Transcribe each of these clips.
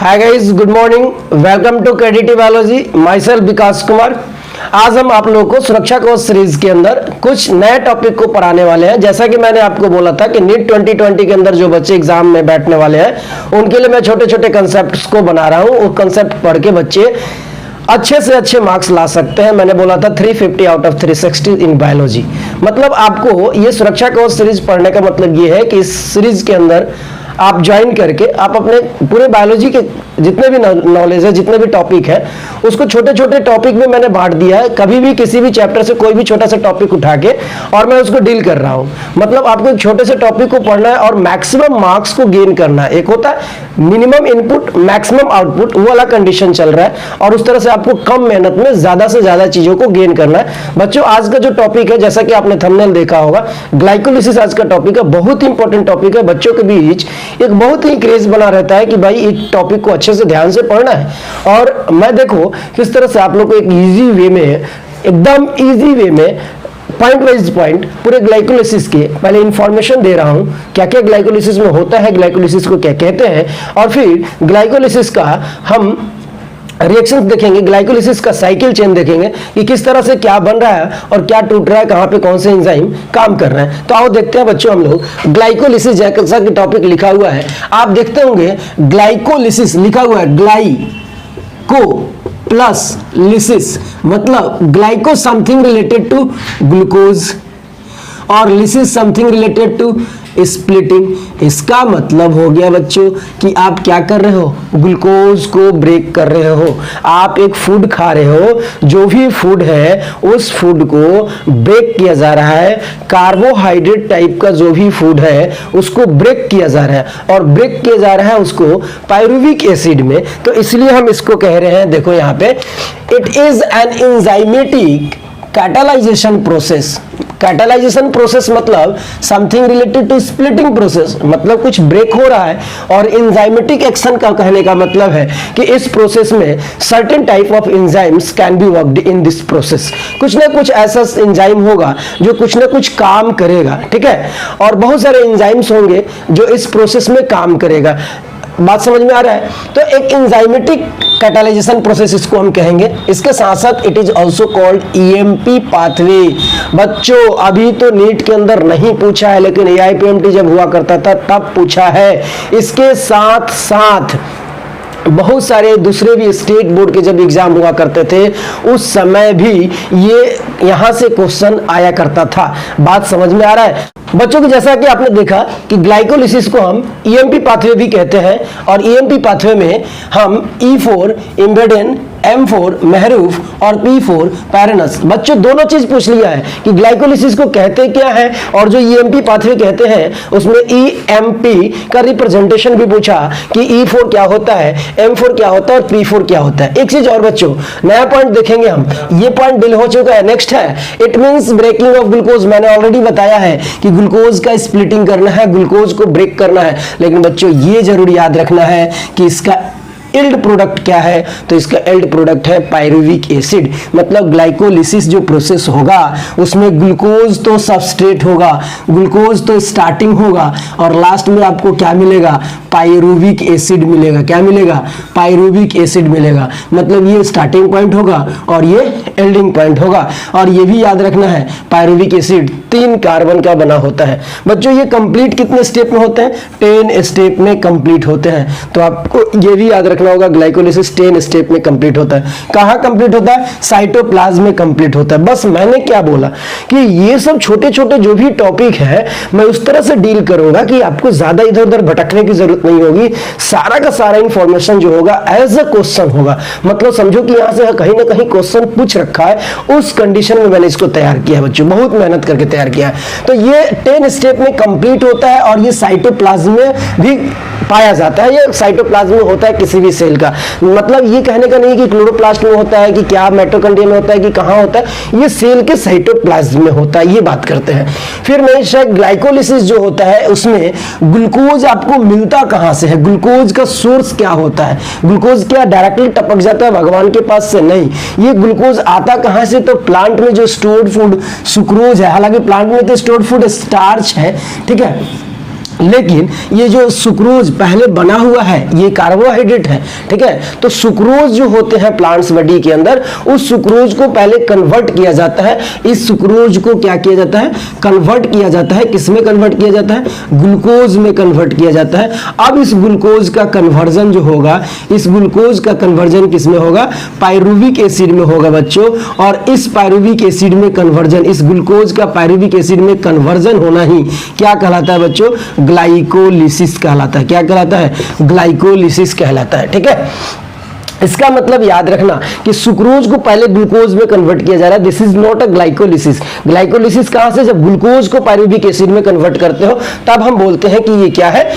Hi guys, good morning, welcome to creditive biology. Myself Vikas Kumar. आज हम आप लोगों को सुरक्षा कोर्स सीरीज के अंदर कुछ नए टॉपिक को पढ़ाने वाले हैं। जैसा कि मैंने आपको बोला था कि नीट 2020 के अंदर जो बच्चे एग्जाम में बैठने वाले हैं उनके लिए मैं छोटे छोटे कंसेप्ट्स को बना रहा हूं। वो कंसेप्ट पढ़ के बच्चे अच्छे से अच्छे मार्क्स ला सकते हैं। मैंने बोला था 350 आउट ऑफ 360 इन बायोलॉजी। मतलब आपको ये सुरक्षा कोर्स सीरीज पढ़ने का मतलब ये है कि इस सीरीज के अंदर आप ज्वाइन करके आप अपने पूरे बायोलॉजी के जितने भी नॉलेज है, जितने भी टॉपिक है, उसको छोटे छोटे टॉपिक में मैंने बांट दिया है। कभी भी किसी भी चैप्टर से कोई भी छोटा सा टॉपिक उठा के और मैं उसको डील कर रहा हूं। मतलब आपको एक छोटे से टॉपिक को पढ़ना है और मैक्सिमम मार्क्स को गेन करना है। एक होता है मिनिमम इनपुट मैक्सिमम आउटपुट, वो वाला कंडीशन चल रहा है, और उस तरह से आपको कम मेहनत में ज्यादा से ज्यादा चीजों को गेन करना है। बच्चों, आज का जो टॉपिक है, जैसा कि आपने थंबनेल देखा होगा, ग्लाइकोलिसिस आज का टॉपिक है। बहुत ही इंपॉर्टेंट टॉपिक है। बच्चों के बीच एक बहुत ही क्रेज बना रहता है कि भाई इस टॉपिक को अच्छे से ध्यान से पढ़ना है। और मैं देखो किस तरह से आप लोग को एक इजी वे में, एकदम इजी वे में पॉइंट वाइज पॉइंट पूरे ग्लाइकोलिसिस के पहले इंफॉर्मेशन दे रहा हूं, क्या क्या ग्लाइकोलिसिस में होता है, ग्लाइकोलिसिस को क्या कहते हैं, और फिर ग्लाइकोलिसिस का हम रिएक्शंस देखेंगे, ग्लाइकोलिसिस का साइकिल चेन देखेंगे कि किस तरह से क्या बन रहा है और क्या टूट रहा है, कहां पे कौन से एंजाइम काम कर रहे हैं। तो आओ देखते हैं बच्चों, हम लोग ग्लाइकोलिसिस जैसा कि टॉपिक लिखा हुआ है, आप देखते होंगे ग्लाइकोलिसिस लिखा हुआ है, ग्लाइको प्लस लिसिस, मतलब glyco something related to glucose और lysis something related to splitting. इसका मतलब हो गया बच्चों कि आप क्या कर रहे हो, ग्लूकोज को ब्रेक कर रहे हो। आप एक फूड खा रहे हो, जो भी फूड है उस फूड को ब्रेक किया जा रहा है। कार्बोहाइड्रेट टाइप का जो भी फूड है उसको ब्रेक किया जा रहा है, और ब्रेक किया जा रहा है उसको पायरुविक एसिड में। तो इसलिए हम इसको कह रहे हैं, देखो यहाँ पे, it is an enzymatic catalysation process. Catalysation process मतलब something related to splitting process, मतलब कुछ ब्रेक हो रहा है। और एंजाइमेटिक एक्शन का कहने का मतलब है कि इस प्रोसेस में certain type of enzymes can be worked in this process. कुछ ना कुछ ऐसा एंजाइम होगा जो कुछ ना कुछ काम करेगा, ठीक है, और बहुत सारे एंजाइम्स होंगे जो इस प्रोसेस में काम करेगा। बात समझ में आ रहा है? तो एक एंजाइमेटिक कैटालाइजेशन प्रोसेस इसको हम कहेंगे। इसके साथ साथ it is also called EMP pathway. बच्चों, अभी तो नीट के अंदर नहीं पूछा है, लेकिन एआईपीएमटी जब हुआ करता था तब पूछा है। इसके साथ साथ बहुत सारे दूसरे भी स्टेट बोर्ड के जब एग्जाम हुआ करते थे उस समय भी ये यहां से क्वेश्चन आया करता था। बात समझ में आ रहा है बच्चों की? जैसा कि आपने देखा कि ग्लाइकोलिसिस को हम ईएमपी पाथवे भी कहते हैं, और ईएमपी पाथवे में हम E4 इम्बेडेन, M4 महरूफ और P4 पैरेनस, बच्चों दोनों चीज पूछ लिया है कि ग्लाइकोलिसिस को कहते क्या है, और जो ईएमपी पाथवे कहते हैं उसमें ईएमपी का रिप्रेजेंटेशन भी पूछा कि E4 क्या होता है, M4 क्या होता है और P4 क्या होता है। एक चीज और बच्चों, नया पॉइंट देखेंगे हम, ये पॉइंट डील हो चुका है। नेक्स्ट है it means breaking off glucose. मैंने ऑलरेडी बताया है कि ग्लूकोज का स्प्लिटिंग करना है, ग्लूकोज को ब्रेक करना है, लेकिन बच्चों ये जरूर याद रखना है कि इसका एल्ड प्रोडक्ट क्या है। तो इसका एल्ड प्रोडक्ट है पायरुविक एसिड। मतलब ग्लाइकोलिसिस जो प्रोसेस होगा उसमें ग्लूकोज तो सबस्ट्रेट होगा, ग्लूकोज तो स्टार्टिंग होगा, और लास्ट में आपको क्या मिलेगा, पायरुविक एसिड मिलेगा। क्या मिलेगा? पायरुविक एसिड मिलेगा। मतलब ये स्टार्टिंग पॉइंट होगा और ये एल्डिंग पॉइंट होगा। और ये भी याद रखना है पायरुविक एसिड 3 कार्बन का बना होता है। बच्चों, ये कंप्लीट कितने स्टेप में होते हैं? 10 स्टेप में कंप्लीट होते हैं। तो आपको ये भी याद रखना होगा, ग्लाइकोलिसिस 10 स्टेप में कंप्लीट होता है। कहां कंप्लीट होता है? साइटोप्लाज्म में कंप्लीट होता है। बस मैंने क्या बोला कि ये सब छोटे छोटे जो भी टॉपिक है मैं उस तरह से डील करूंगा कि आपको ज्यादा इधर उधर भटकने की जरूरत नहीं होगी। सारा का सारा इंफॉर्मेशन जो होगा एज अ क्वेश्चन होगा। मतलब समझो कि यहां से कहीं ना कहीं क्वेश्चन पूछ रखा है, उस कंडीशन में मैंने इसको तैयार किया है बच्चों, बहुत मेहनत करके तैयार किया है। तो ये 10 स्टेप में कंप्लीट होता है, और ये साइटोप्लाज्म में भी पाया जाता है। ये साइटोप्लाज्म में होता है किसी भी सेल का। मतलब ये कहने का नहीं कि क्लोरोप्लास्ट में होता है कि क्या माइटोकॉन्ड्रिया में होता है कि कहां होता है, ये सेल के साइटोप्लाज्म में होता है। ये बात करते हैं। फिर मैं ग्लाइकोलिसिस जो होता है उसमें ग्लूकोज आपको मिलता कहां से है, ग्लूकोज का सोर्स क्या होता है। ग्लूकोज क्या डायरेक्टली टपक जाता है भगवान के पास से? नहीं। ये ग्लूकोज आता कहां से? तो प्लांट में जो स्टोर्ड फूड सुक्रोज है, हालांकि प्लांट में तो स्टोर्ड फूड स्टार्च है, ठीक है, लेकिन ये जो सुक्रोज पहले बना हुआ है ये कार्बोहाइड्रेट है, ठीक है। तो सुक्रोज जो होते हैं प्लांट्स बॉडी के अंदर, उस सुक्रोज को पहले कन्वर्ट किया जाता है। इस सुक्रोज को क्या किया जाता है, कन्वर्ट किया जाता है। किसमें कन्वर्ट किया जाता है, ग्लूकोज में कन्वर्ट किया जाता है। अब इस ग्लूकोज का कन्वर्जन जो होगा, इस ग्लूकोज का कन्वर्जन किसमें होगा, पायरुविक एसिड में होगा बच्चों। और इस पायरुविक एसिड में कन्वर्जन, इस ग्लूकोज का पायरुविक एसिड में कन्वर्जन होना ही क्या कहलाता है बच्चों, ग्लाइकोलिसिस कहलाता है। क्या कहलाता है, ग्लाइकोलिसिस कहलाता है, ठीक है। इसका मतलब याद रखना कि सुक्रोज को पहले ग्लूकोज में कन्वर्ट किया जा रहा है, this is not a glycolysis. Glycolysis कहां से, जब ग्लूकोज को पायरुविक एसिड में कन्वर्ट करते हो तब हम बोलते हैं कि ये क्या है,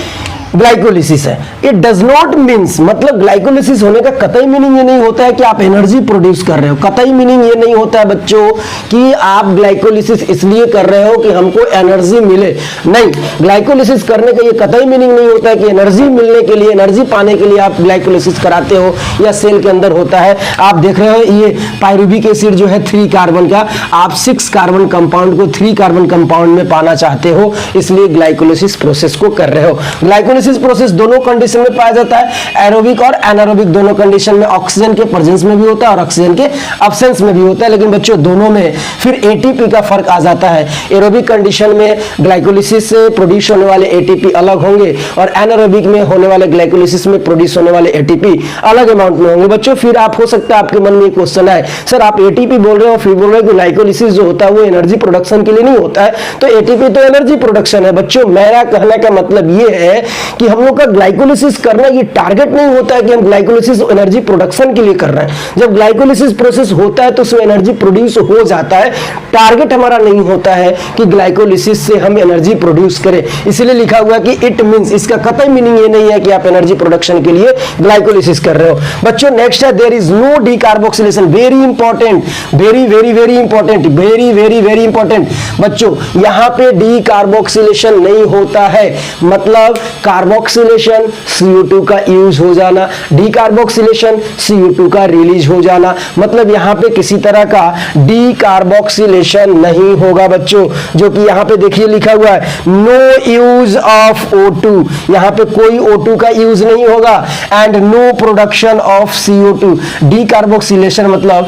ग्लाइकोलिसिस है। इट डज नॉट मीन्स, मतलब ग्लाइकोलिसिस होने का कतई मीनिंग ये नहीं होता है कि आप एनर्जी प्रोड्यूस कर रहे हो। कतई मीनिंग ये नहीं होता है बच्चों कि आप ग्लाइकोलिसिस इसलिए कर रहे हो कि हमको एनर्जी मिले, नहीं। ग्लाइकोलिसिस करने का ये कतई मीनिंग नहीं होता है कि एनर्जी मिलने के लिए, एनर्जी पाने के लिए आप ग्लाइकोलिसिस कराते हो या सेल के अंदर होता है। आप देख रहे हो ये पायरुविक एसिड जो है 3 कार्बन का, आप 6 कार्बन कंपाउंड को 3 कार्बन कंपाउंड में पाना चाहते हो, इसलिए ग्लाइकोलिसिस प्रोसेस को कर रहे हो। ग्लाइकोलिसिस प्रोसेस दोनों कंडीशन में पाया जाता है, एरोबिक और एनारोबिक दोनों कंडीशन में। ऑक्सीजन के प्रेजेंस में भी होता है और ऑक्सीजन के एब्सेंस में भी होता है, लेकिन बच्चों दोनों में फिर एटीपी का फर्क आ जाता है। एरोबिक कंडीशन में ग्लाइकोलिसिस से प्रोड्यूस होने वाले एटीपी अलग होंगे और एनारोबिक में होने वाले ग्लाइकोलिसिस में प्रोड्यूस होने वाले एटीपी अलग अमाउंट में होंगे। बच्चों फिर आप हो सकता है आपके मन में एक क्वेश्चन आए, सर आप एटीपी बोल रहे हो फिर बोल रहे हो कि ग्लाइकोलिसिस जो होता है वो एनर्जी प्रोडक्शन के लिए नहीं होता है, तो एटीपी तो एनर्जी प्रोडक्शन है। बच्चों मेरा कहने का मतलब ये है कि हम लोग का ग्लाइकोलिसिस करना ये टारगेट नहीं होता है कि हम ग्लाइकोलिसिस एनर्जी प्रोडक्शन के लिए कर रहे हैं। जब ग्लाइकोलिसिस प्रोसेस होता है तो उसमें एनर्जी प्रोड्यूस हो जाता है। टारगेट हमारा नहीं होता है कि ग्लाइकोलिसिस से हम एनर्जी प्रोड्यूस करें, इसलिए लिखा हुआ कि इट मींस, इसका कतई मीनिंग ये नहीं है कि आप एनर्जी प्रोडक्शन के लिए ग्लाइकोलिसिस कर रहे हो। बच्चों नेक्स्ट है, there is no decarboxylation. Very important, very very very important, very very very important. बच्चों यहां पे डीकार्बोक्सिलेशन नहीं होता है, मतलब कार्बोक्सिलेशन CO2 का यूज हो जाना, डीकार्बोक्सिलेशन CO2 का रिलीज हो जाना, मतलब यहां पे किसी तरह का डीकार्बोक्सिलेशन नहीं होगा बच्चों। जो कि यहां पे देखिए लिखा हुआ है नो यूज ऑफ O2, यहां पे कोई O2 का यूज नहीं होगा, and no production of CO2। Decarboxylation मतलब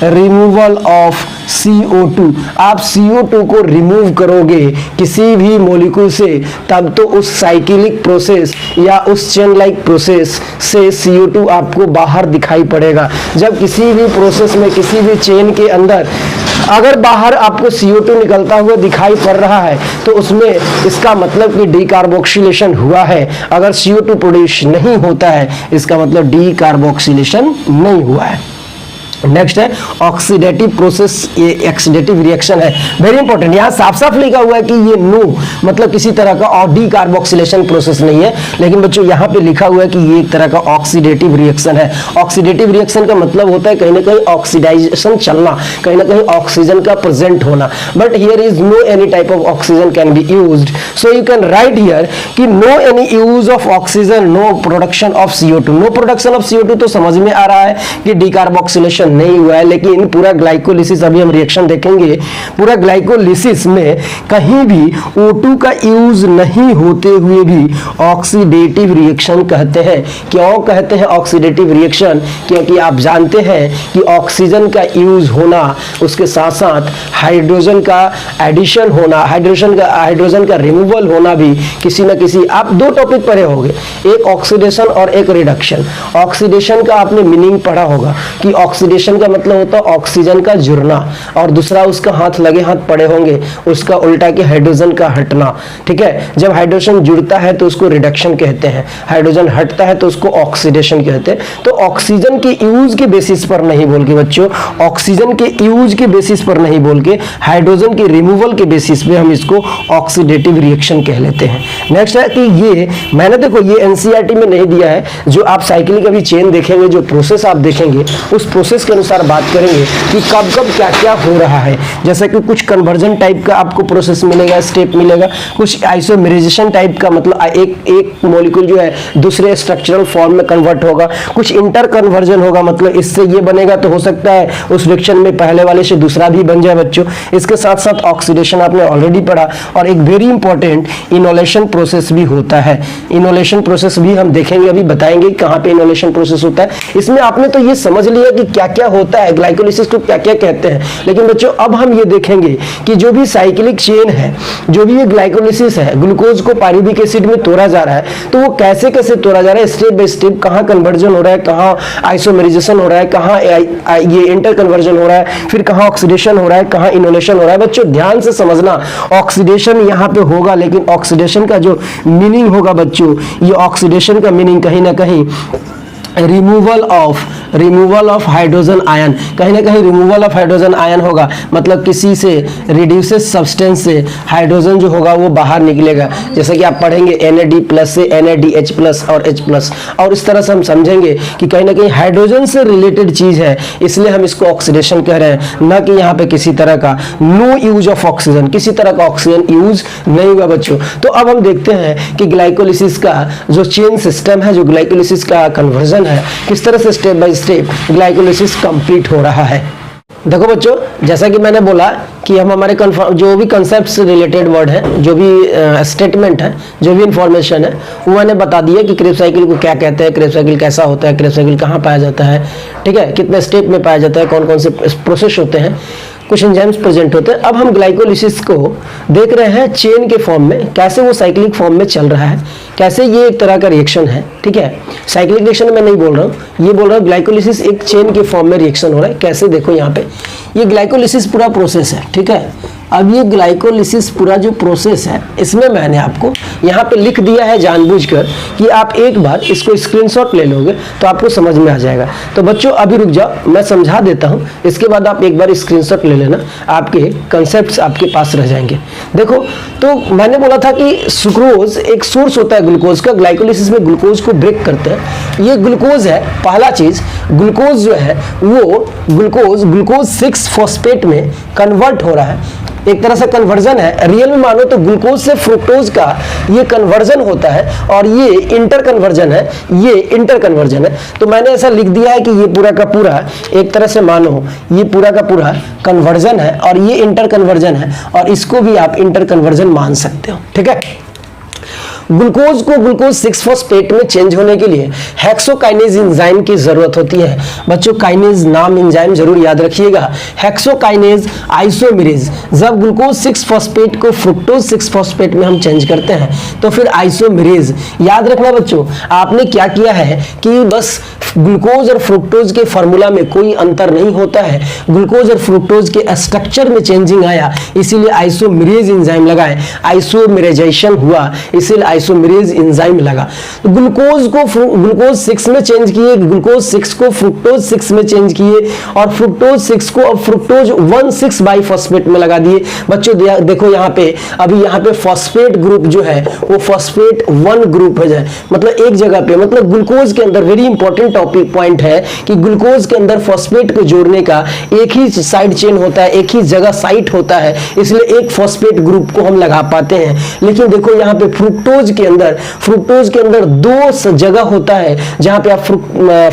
रिमूवल ऑफ CO2। आप CO2 को रिमूव करोगे किसी भी मॉलिक्यूल से तब तो उस साइक्लिक प्रोसेस या उस चेन लाइक प्रोसेस से CO2 आपको बाहर दिखाई पड़ेगा। जब किसी भी प्रोसेस में, किसी भी चेन के अंदर अगर बाहर आपको CO2 निकलता हुआ दिखाई पड़ रहा है तो उसमें इसका मतलब कि डीकार्बोक्सिलेशन हुआ है। अगर CO2 प्रोड्यूस नहीं होता है इसका मतलब डीकार्बोक्सिलेशन नहीं हुआ है। नेक्स्ट है ऑक्सीडेटिव प्रोसेस, ये ऑक्सीडेटिव रिएक्शन है, वेरी इंपॉर्टेंट। यहां साफ साफ लिखा हुआ है कि ये नो मतलब किसी तरह का और डीकार्बोक्सिलेशन प्रोसेस नहीं है, लेकिन बच्चों यहां पे लिखा हुआ है कि ये एक तरह का ऑक्सीडेटिव रिएक्शन है। ऑक्सीडेटिव रिएक्शन का मतलब होता है कहीं ना कहीं ऑक्सीडाइजेशन चलना, कहीं ना कहीं ऑक्सीजन का प्रेजेंट होना, but here is no any type of oxygen can be used, so you can write here कि no any use of oxygen, no production of CO2। No production of CO2 तो समझ में आ रहा है कि decarboxylation नहीं हुआ है, लेकिन पूरा ग्लाइकोलिसिस, अभी हम रिएक्शन देखेंगे, पूरा ग्लाइकोलिसिस में कहीं भी O2 का यूज नहीं होते हुए भी ऑक्सीडेटिव रिएक्शन कहते हैं। क्यों कहते हैं ऑक्सीडेटिव रिएक्शन? क्योंकि आप जानते हैं कि ऑक्सीजन का यूज होना, उसके साथ साथ हाइड्रोजन का एडिशन होना, हाइड्रोजन का रिमूवल होना भी किसी न किसी, आप दो टॉपिक पढ़े होंगे, एक ऑक्सीडेशन और एक रिडक्शन। ऑक्सीडेशन का आपने मीनिंग पढ़ा होगा कि ऑक्सीडेशन का मतलब होता है ऑक्सीजन का जुड़ना, और दूसरा उसका हाथ लगे हाथ पड़े होंगे, उसका उल्टा कि हाइड्रोजन का हटना। ठीक है, जब हाइड्रोजन जुड़ता है तो उसको रिडक्शन कहते हैं, हाइड्रोजन हटता है तो उसको ऑक्सीडेशन कहते हैं। तो ऑक्सीजन के यूज के बेसिस पर नहीं बोल के बच्चों, ऑक्सीजन के यूज के बेसिस पर नहीं बोल के हाइड्रोजन के रिमूवल के बेसिस पे हम इसको ऑक्सीडेटिव रिएक्शन कह लेते हैं। नेक्स्ट है कि ये मैंने देखो ये एनसीईआरटी में नहीं दिया है, जो आप साइक्लिक अभी चेन देखेंगे, जो प्रोसेस आप देखेंगे उस प्रोसेस के अनुसार बात करेंगे कि कब कब क्या क्या हो रहा है। जैसे कि कुछ कन्वर्जन टाइप का आपको प्रोसेस मिलेगा, स्टेप मिलेगा, कुछ आइसोमेराइजेशन टाइप का, मतलब एक मॉलिक्यूल जो है दूसरे स्ट्रक्चरल फॉर्म में कन्वर्ट होगा, कुछ इंटर कन्वर्जन होगा, मतलब इससे ये बनेगा तो हो सकता है उस रिएक्शन में पहले वाले से दूसरा भी बन जाए बच्चों। इसके साथ साथ ऑक्सीडेशन आपने ऑलरेडी पढ़ा, और एक वेरी इंपॉर्टेंट इनोलेशन प्रोसेस भी होता है। इनोलेशन प्रोसेस भी हम देखेंगे, अभी बताएंगे कहां पे इनोलेशन प्रोसेस होता है। इसमें आपने तो ये समझ लिया कि क्या क्या होता है, ग्लाइकोलिसिस को क्या क्या कहते हैं, लेकिन बच्चों अब हम ये देखेंगे कि जो भी साइक्लिक चेन है, जो भी ये ग्लाइकोलिसिस है, ग्लूकोज को पायरुविक एसिड में तोड़ा जा रहा है, तो वो कैसे कैसे तोड़ा जा रहा है, स्टेप बाय स्टेप, कहां कन्वर्जन हो रहा है, कहां आइसोमेराइजेशन हो रहा है, कहां ये इंटर कन्वर्जन हो रहा है, फिर कहां ऑक्सीडेशन हो रहा है, कहां इनोलेशन हो रहा है। बच्चों ध्यान से समझना, ऑक्सीडेशन यहां पे होगा, लेकिन ऑक्सीडेशन का जो मीनिंग होगा बच्चों, ये ऑक्सीडेशन का मीनिंग कहीं ना कहीं रिमूवल ऑफ हाइड्रोजन आयन, कहीं ना कहीं रिमूवल ऑफ हाइड्रोजन आयन होगा, मतलब किसी से रिड्यूसेड सब्सटेंस से हाइड्रोजन जो होगा वो बाहर निकलेगा। जैसे कि आप पढ़ेंगे NAD+ से NADH+ और H+, और इस तरह से हम समझेंगे कि कहीं ना कहीं हाइड्रोजन से रिलेटेड चीज है, इसलिए हम इसको ऑक्सीडेशन कह रहे हैं, न कि यहाँ पे किसी तरह का नो यूज ऑफ ऑक्सीजन, किसी तरह का ऑक्सीजन यूज नहीं हुआ बच्चों। तो अब हम देखते हैं कि ग्लाइकोलिसिस का जो चेन सिस्टम है, जो ग्लाइकोलिसिस का कन्वर्जन है, किस तरह से step by step glycolysis complete हो रहा है। देखो बच्चों, जैसा कि मैंने बोला कि हम हमारे जो भी कंसेप्ट से रिलेटेड वर्ड है, जो भी स्टेटमेंट है, जो भी इंफॉर्मेशन है, वो मैंने बता दिया कि क्रेब्स साइकिल को क्या कहते हैं, क्रेब्स साइकिल कैसा होता है, क्रेब्स साइकिल कहाँ पाया जाता है, ठीक है, कितने स्टेप में पाया जाता है, कौन कौन से प्रोसेस होते हैं, कुछ एंजाइम्स प्रेजेंट होते हैं। अब हम ग्लाइकोलिसिस को देख रहे हैं चेन के फॉर्म में, कैसे वो साइक्लिक फॉर्म में चल रहा है, कैसे ये एक तरह का रिएक्शन है, ठीक है। साइक्लिक रिएक्शन मैं नहीं बोल रहा हूँ, ये बोल रहा हूँ ग्लाइकोलिसिस एक चेन के फॉर्म में रिएक्शन हो रहा है। कैसे, देखो यहाँ पे ये ग्लाइकोलिसिस पूरा प्रोसेस है, ठीक है। अब ये ग्लाइकोलिसिस पूरा जो प्रोसेस है, इसमें मैंने आपको यहाँ पे लिख दिया है जानबूझकर कि आप एक बार इसको स्क्रीनशॉट ले लोगे तो आपको समझ में आ जाएगा। तो बच्चों अभी रुक जाओ, मैं समझा देता हूँ, इसके बाद आप एक बार स्क्रीनशॉट ले लेना, आपके कंसेप्ट्स आपके पास रह जाएंगे। देखो, तो मैंने बोला था कि सुक्रोज एक सोर्स होता है ग्लूकोज का, ग्लाइकोलिसिस में ग्लूकोज को ब्रेक करते हैं। ये ग्लूकोज है, पहला चीज, ग्लूकोज जो है वो ग्लूकोज 6 फॉस्फेट में कन्वर्ट हो रहा है, एक तरह से कन्वर्जन है। रियल में मानो तो ग्लूकोज से फ्रुक्टोज का ये कन्वर्जन होता है, और ये इंटर कन्वर्जन है, ये इंटर कन्वर्जन है। तो मैंने ऐसा लिख दिया है कि ये पूरा का पूरा एक तरह से मानो ये पूरा का पूरा कन्वर्जन है, और ये इंटर कन्वर्जन है, और इसको भी आप इंटर कन्वर्जन मान सकते हो, ठीक है। ग्लूकोज को ग्लूकोज 6 फॉस्फेट में चेंज होने के लिए हेक्सोकाइनेज एंजाइम की जरूरत होती है। बच्चों काइनेज नाम एंजाइम जरूर याद रखिएगा, हेक्सोकाइनेज आइसोमेरेज। जब ग्लूकोज 6 फॉस्फेट को फ्रुक्टोज 6 फॉस्फेट में हम चेंज करते हैं तो फिर आइसोमेरेज। याद रखना बच्चों, आपने क्या किया है कि बस ग्लूकोज और फ्रुक्टोज के फॉर्मूला में कोई अंतर नहीं होता है, ग्लूकोज और फ्रुक्टोज के स्ट्रक्चर में चेंजिंग आया, इसीलिए आइसोमेरेज एंजाइम लगाए, आइसोमेराइजेशन हुआ, इसीलिए आइसोमेरेज एंजाइम लगा। ग्लूकोज को ग्लूकोज 6 में चेंज किए, ग्लूकोज 6 को फ्रुक्टोज 6 में चेंज किए, और फ्रुक्टोज 6 को अब फ्रुक्टोज 1,6 बाइफॉस्फेट में लगा दिए। बच्चों देखो यहाँ पे, अभी यहाँ पे फॉस्फेट ग्रुप जो है वो फॉस्फेट 1 ग्रुप हो जाए, मतलब एक जगह पे, मतलब ग्लूकोज के अंदर वेरी इंपॉर्टेंट टॉपिक पॉइंट है कि ग्लूकोज के अंदर फॉस्फेट को जोड़ने का एक ही साइड चेन होता है, एक ही जगह साइट होता है, इसलिए एक फॉस्फेट ग्रुप को हम लगा पाते हैं। लेकिन देखो यहाँ पे फ्रुक्टोज के अंदर 2 जगह होता है जहां पे आप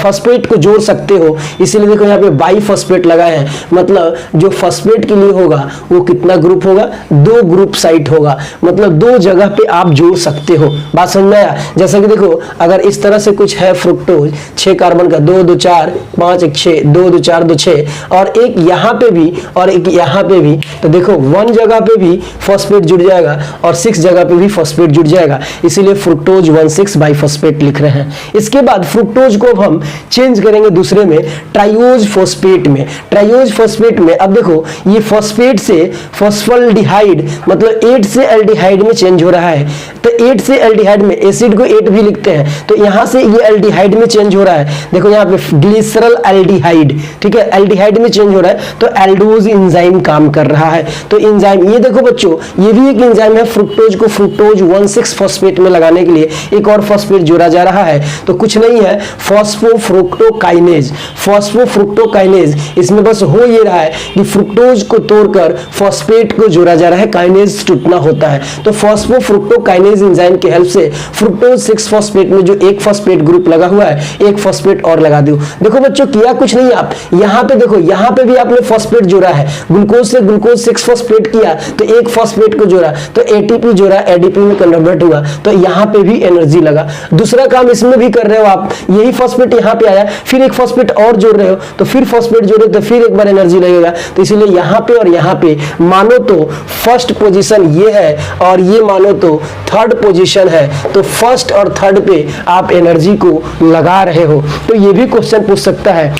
फॉस्फेट को जोड़ सकते हो, इसीलिए देखो यहाँ पे बाइफॉस्फेट लगाए हैं, मतलब जो फॉस्फेट के लिए होगा वो कितना ग्रुप होगा, 2 ग्रुप साइट होगा, मतलब 2 जगह पे आप जोड़ सकते हो। बात समझ में आया? जैसा कि देखो अगर इस तरह से कुछ है फ्रुक्टोज 6 कार्बन का, 2 2 4 5 1 6, 2 2 4 2 6, और एक यहाँ पे भी और एक यहाँ पे भी, तो देखो 1 जगह पे भी फॉस्फेट जुड़ जाएगा और 6 जगह पे भी फॉस्फेट जुड़ जाएगा, इसीलिए फ्रुक्टोज 1,6 बाइफॉस्फेट लिख रहे हैं। इसके बाद फ्रुक्टोज को हम चेंज करेंगे दूसरे में, ट्राइओज फॉस्फेट में। ट्राइओज फॉस्फेट में अब देखो ये फॉस्फेट से फॉस्फोल्डिहाइड, मतलब 8 से एल्डिहाइड में चेंज हो रहा है, तो 8 से एल्डिहाइड में, एसिड को 8 भी लिखते हैं, तो यहां से ये एल्डिहाइड में चेंज हो रहा है। देखो यहाँ पे ग्लिसरल एल्डिहाइड, ठीक है, एल्डिहाइड में चेंज हो रहा है, तो एल्डोज एंजाइम काम कर रहा है। तो एंजाइम ये देखो बच्चों, ये भी एक एंजाइम है, फ्रुक्टोज को फ्रुक्टोज 1,6 फॉस्फेट में लगाने के लिए एक और फॉस्फेट जोड़ा जा रहा है, तो कुछ नहीं है, फॉस्फोफ्रुक्टोकाइनेज। फॉस्फोफ्रुक्टोकाइनेज, इसमें बस हो ये रहा है कि फ्रुक्टोज को तोड़कर फॉस्फेट को जोड़ा जा रहा है, काइनेज टूटना होता है। तो फॉस्फोफ्रुक्टोकाइनेज एंजाइम की हेल्प से फ्रुक्टोज 6 फॉस्फेट में जो एक फॉस्फेट ग्रुप लगा हुआ है, एक फॉस्फेट और लगा दो। देखो बच्चों, किया कुछ नहीं, आप यहां पे देखो, यहां पे भी आपने फॉस्फेट जोड़ा है, ग्लूकोज से ग्लूकोज 6 फॉस्फेट किया तो एक फॉस्फेट को जोड़ा, तो एटीपी जोड़ा, एडीपी में कन्वर्ट हुआ, तो यहां पे भी एनर्जी लगा। दूसरा काम इसमें भी कर रहे हो आप, यही फॉस्फेट यहां पे आया, फिर एक फॉस्फेट और जोड़ रहे हो, तो फिर फॉस्फेट जोड़े तो फिर एक बार एनर्जी लगेगा। तो इसीलिए यहां पे और यहां पे मानो तो फर्स्ट पोजीशन ये है और ये मानो तो थर्ड पोजीशन है, तो फर्स्ट और थर्ड पे आप एनर्जी को लगा रहे हो। तो ये भी क्वेश्चन पूछ सकता है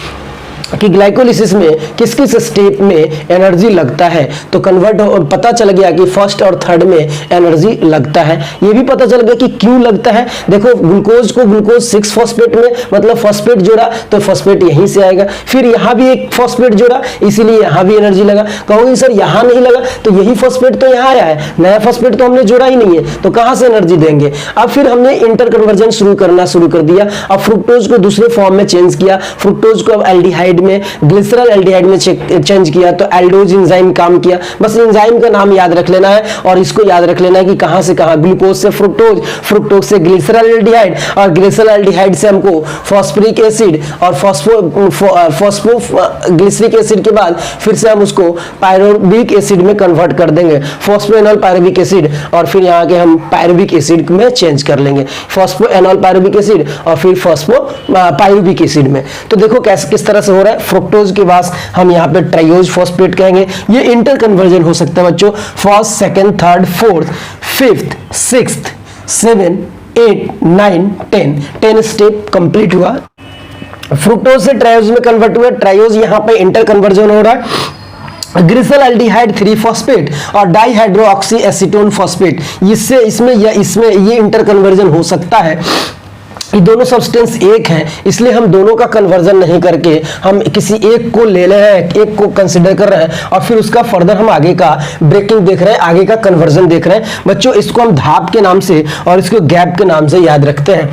कि ग्लाइकोलिसिस में किस किस स्टेप में एनर्जी लगता है, तो कन्वर्ट पता चल गया कि फर्स्ट और थर्ड में एनर्जी लगता है। ये भी पता चल गया कि क्यों लगता है। देखो, ग्लूकोज को ग्लूकोज 6 फॉस्फेट में, मतलब फॉस्फेट जोड़ा तो फॉस्फेट यहीं से आएगा, फिर यहाँ भी एक फॉस्फेट जोड़ा, इसीलिए यहाँ भी एनर्जी लगा। कहोगे सर यहाँ नहीं लगा, तो यही फॉस्फेट तो यहाँ आया है, नया फॉस्फेट तो हमने जोड़ा ही नहीं है, तो कहाँ से एनर्जी देंगे। अब फिर हमने इंटर कन्वर्जन शुरू कर दिया। अब फ्रुक्टोज को दूसरे फॉर्म में चेंज किया, फ्रुक्टोज को अब एल्डिहाइड में, ग्लिसरॉल एल्डिहाइड में चेंज किया, तो एल्डोज एंजाइम काम किया। बस एंजाइम का नाम याद रख लेना है और इसको याद रख लेना है कि कहां से कहां, ग्लूकोज से फ्रुक्टोज, फ्रुक्टोज से ग्लिसरॉल एल्डिहाइड, और ग्लिसरॉल एल्डिहाइड से हमको फॉस्फोरिक एसिड, और फॉस्फोग्लिसरिक एसिड के बाद फिर से हम उसको पायरुविक एसिड में कन्वर्ट कर देंगे, फॉस्फोएनॉल पायरुविक एसिड, और फिर यहाँ के हम पायरुविक एसिड में चेंज कर लेंगे, फॉस्फोएनॉल पायरुविक एसिड और फिर फॉस्फो पायरुविक एसिड में। तो देखो कैसे किस तरह से हो रहा है। फ्रुक्टोज के बाद हम यहाँ पे ट्राइयोज फॉस्फेट कहेंगे। ये इंटर कन्वर्जन हो सकता है बच्चों, first, second, third, fourth, fifth, sixth, 7, 8, 9, 10 step complete हुआ। फ्रुक्टोज से ट्राइयोज में कन्वर्ट हुआ, ट्राइयोज यहाँ पे इंटर कन्वर्जन हो रहा है। ग्लिसरॉल्डिहाइड 3 फॉस्फेट और डाइहाइड्रोक्सी एसीटोन फॉस्फेट, इससे इसमें ये इंटर कन्वर्जन हो सकता है। ये दोनों सब्सटेंस एक हैं, इसलिए हम दोनों का कन्वर्जन नहीं करके हम किसी एक को ले रहे हैं, एक को कंसिडर कर रहे हैं, और फिर उसका फर्दर हम आगे का ब्रेकिंग देख रहे हैं, आगे का कन्वर्जन देख रहे हैं। बच्चों, इसको हम धाप के नाम से और इसको गैप के नाम से याद रखते हैं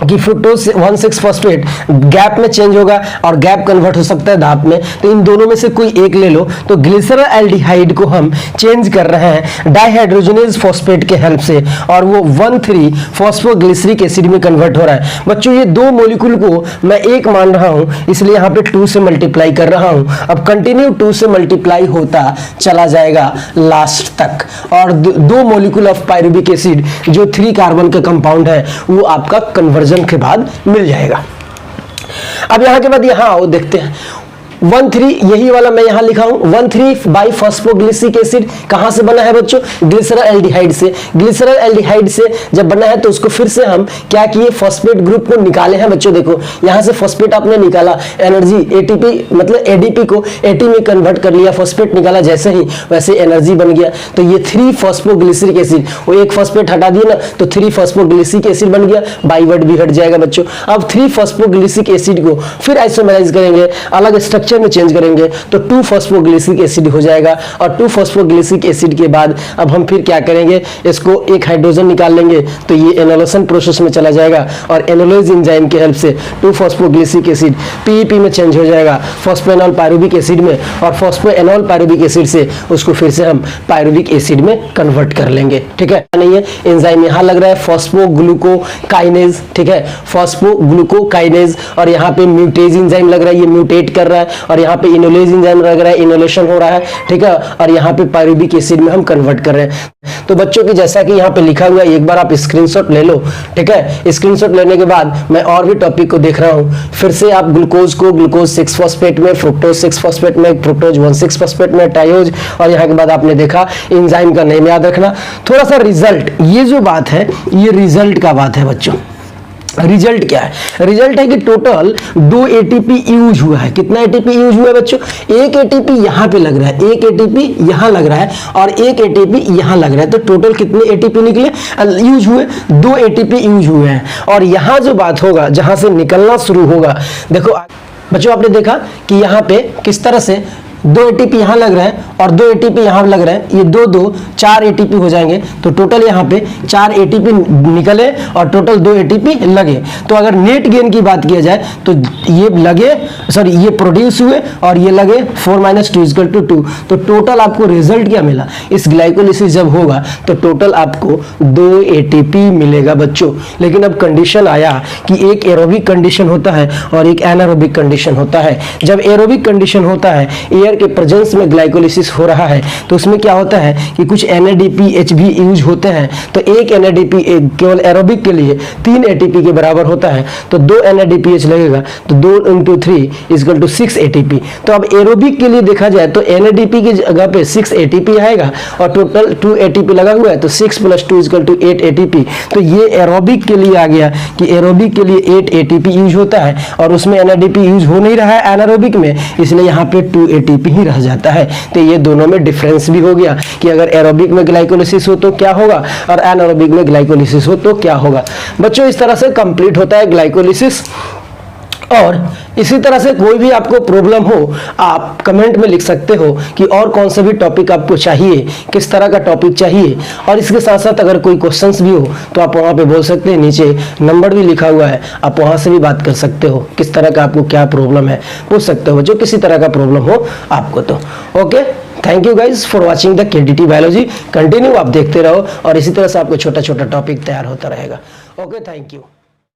कि फ्रुक्टोज 1,6 फॉस्फेट गैप में चेंज होगा और गैप कन्वर्ट हो सकता है धाप में, तो इन दोनों में से कोई एक ले लो। तो ग्लिसरॉल एल्डिहाइड को हम चेंज कर रहे हैं डाइहाइड्रोजनेज फॉस्फेट के हेल्प से, और वो 1,3 फॉस्फोग्लिसरिक एसिड में कन्वर्ट हो रहा है। बच्चों, ये दो मॉलिक्यूल को मैं एक मान रहा हूं, इसलिए यहाँ पे 2 से मल्टीप्लाई कर रहा हूं। अब कंटिन्यू 2 से मल्टीप्लाई होता चला जाएगा लास्ट तक, और दो मॉलिक्यूल ऑफ पायरुविक एसिड जो 3 कार्बन का कंपाउंड है वो आपका कन्वर्जन के बाद मिल जाएगा। अब यहां के बाद यहां आओ, देखते हैं 1,3, यही वाला मैं यहां लिखा हूं, 1,3 बाई फॉस्फोग्लिसरिक एसिड कहां से बना है बच्चों, ग्लिसरॉल एल्डिहाइड से। ग्लिसरॉल एल्डिहाइड से जब बना है तो उसको फिर से हम क्या किए, फॉस्फेट ग्रुप को निकाले हैं। बच्चों देखो, यहां से फॉस्फेट आपने निकाला, एनर्जी एटीपी मतलब एडीपी को एटी में कन्वर्ट कर लिया, फॉस्फेट निकाला, जैसे ही वैसे एनर्जी बन गया। तो ये 3 फॉस्फोग्लिसरिक एसिड, वो एक फॉस्फेट हटा दिया ना, तो 3 फॉस्फोग्लिसरिक एसिड बन गया, बाई वर्ड भी हट जाएगा बच्चों। अब 3 फॉस्फोग्लिसरिक एसिड को फिर आइसोमराइज करेंगे, अलग स्ट्रक्चर में चेंज करेंगे, तो 2 फॉस्फोग्लिसरिक एसिड हो जाएगा। और 2 फॉस्फोग्लिसरिक एसिड के बाद अब हम फिर क्या करेंगे, इसको एक हाइड्रोजन निकाल लेंगे, तो ये एनोलेशन प्रोसेस में चला जाएगा, और एनोलेज एंजाइम की हेल्प से 2 फॉस्फोग्लिसरिक एसिड पीईपी में चेंज हो जाएगा, फॉस्फोएनॉल पायरुविक एसिड में, और फॉस्फोएनॉल पायरुविक एसिड से उसको फिर से हम पायरुविक एसिड में कन्वर्ट कर लेंगे। ठीक है, नहीं है एंजाइम यहां लग रहा है फॉस्फोग्लूकोकाइनेज, ठीक है, फॉस्फोग्लूकोकाइनेज, और यहाँ पे म्यूटेज एंजाइम लग रहा है, ये म्यूटेट कर रहा है, और यहाँ पे इनोलेज एंजाइम लग रहा है, इनोलेशन हो रहा है, ठीक है, और यहाँ पे पायरुविक एसिड में हम कन्वर्ट कर रहे हैं। तो बच्चों की जैसा कि यहाँ पे लिखा हुआ है, एक बार आप स्क्रीनशॉट ले लो, ठीक है। स्क्रीनशॉट लेने के बाद मैं और भी टॉपिक को देख रहा हूँ, फिर से आप ग्लूकोज को ग्लूकोज 6 फॉस्फेट में, फ्रुक्टोज 6 फॉस्फेट में, फ्रुक्टोज 1,6 फॉस्फेट में, ट्राइयोज, और यहाँ के बाद आपने देखा एंजाइम का नेम याद रखना। थोड़ा सा रिजल्ट, ये जो बात है ये रिजल्ट का बात है बच्चों। रिजल्ट क्या है, रिजल्ट है कि टोटल 2 एटीपी यूज हुआ है। कितना एटीपी यूज हुआ है बच्चों, एक एटीपी यहां पे लग रहा है, एक एटीपी यहां लग रहा है, और एक एटीपी यहां लग रहा है, तो टोटल कितने एटीपी निकले, यूज हुए 2 एटीपी यूज हुए हैं। और यहां जो बात होगा, जहां से निकलना शुरू होगा, देखो बच्चों आपने देखा कि यहाँ पे किस तरह से 2 एटीपी यहाँ लग रहे हैं और 2 एटीपी यहाँ लग रहे हैं, ये 2 2 4 एटीपी हो जाएंगे। तो टोटल यहाँ पे 4 एटीपी निकले और टोटल 2 एटीपी लगे। तो अगर नेट गेन की बात किया जाए तो ये लगे, सॉरी ये प्रोड्यूस हुए और ये लगे 4 - 2 = 2। तो टोटल आपको रिजल्ट क्या मिला? इस ग्लाइकोलिसिस जब होगा तो टोटल आपको 2 एटीपी मिलेगा बच्चों। लेकिन अब कंडीशन आया कि एक एरोबिक कंडीशन होता है और एक एनारोबिक कंडीशन होता है। जब एरोबिक कंडीशन होता है, एयर के प्रेजेंस में ग्लाइकोलिसिस हो रहा है, तो उसमें क्या होता है कि कुछ NADPH भी यूज होते हैं। तो एक NADP केवल एरोबिक के लिए 3 ATP के बराबर होता है। तो 2 NADPH लगेगा, तो 2 × 3 = 6 ATP। तो अब एरोबिक के लिए देखा जाए तो NADP की जगह पे 6 ATP आएगा और टोटल 2 ATP लगा हुआ है, तो 6 + 2 = 8 ATP। तो ये एरोबिक के लिए आ गया कि एरोबिक के लिए 8 ATP यूज होता है और उसमें NADP यूज हो नहीं रहा है एनारोबिक में, इसलिए यहाँ पे 2 ATP ही रह जाता है। तो ये दोनों में डिफरेंस भी हो गया कि अगर एरोबिक में ग्लाइकोलिसिस हो तो क्या होगा और एनारोबिक में ग्लाइकोलिसिस हो तो क्या होगा। बच्चों इस तरह से कंप्लीट होता है ग्लाइकोलिसिस। और इसी तरह से कोई भी आपको प्रॉब्लम हो, आप कमेंट में लिख सकते हो कि और कौन सा भी टॉपिक आपको चाहिए, किस तरह का टॉपिक चाहिए। और इसके साथ साथ अगर कोई क्वेश्चंस भी हो तो आप वहाँ पे बोल सकते हैं, नीचे नंबर भी लिखा हुआ है, आप वहाँ से भी बात कर सकते हो, किस तरह का आपको क्या प्रॉब्लम है पूछ सकते हो, जो किसी तरह का प्रॉब्लम हो आपको। तो okay, thank you guys for watching the KDT biology. Continue आप देखते रहो और इसी तरह से आपको छोटा छोटा टॉपिक तैयार होता रहेगा। Okay, thank you.